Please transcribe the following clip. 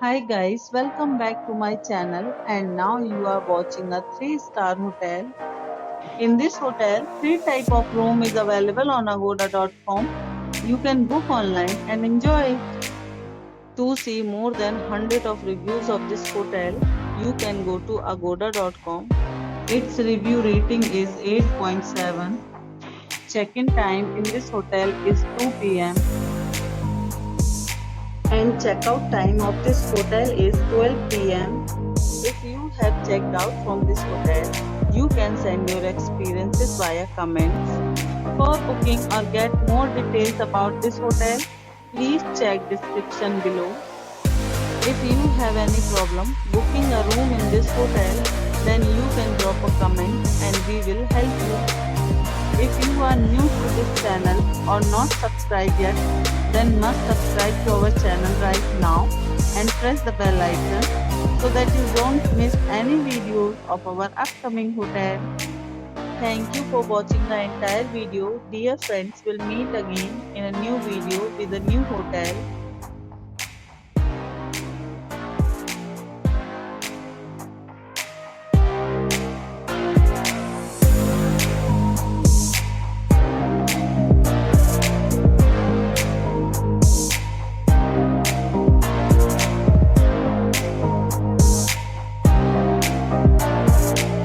Hi guys, welcome back to my channel and now you are watching a 3-star hotel. In this hotel, 3 type of room is available on agoda.com. You can book online and enjoy it. To see more than 100 of reviews of this hotel, you can go to agoda.com. Its review rating is 8.7. Check-in time in this hotel is 2 p.m. and checkout time of this hotel is 12 p.m. If you have checked out from this hotel, you can send your experiences via comments. For booking or get more details about this hotel, please check description below. If you have any problem booking a room in this hotel, then you can drop a comment and we will help you. If you are new to this channel or not subscribed yet, then must subscribe to our channel right now and press the bell icon so that you don't miss any videos of our upcoming hotel. Thank you for watching the entire video. Dear friends, we'll meet again in a new video with a new hotel.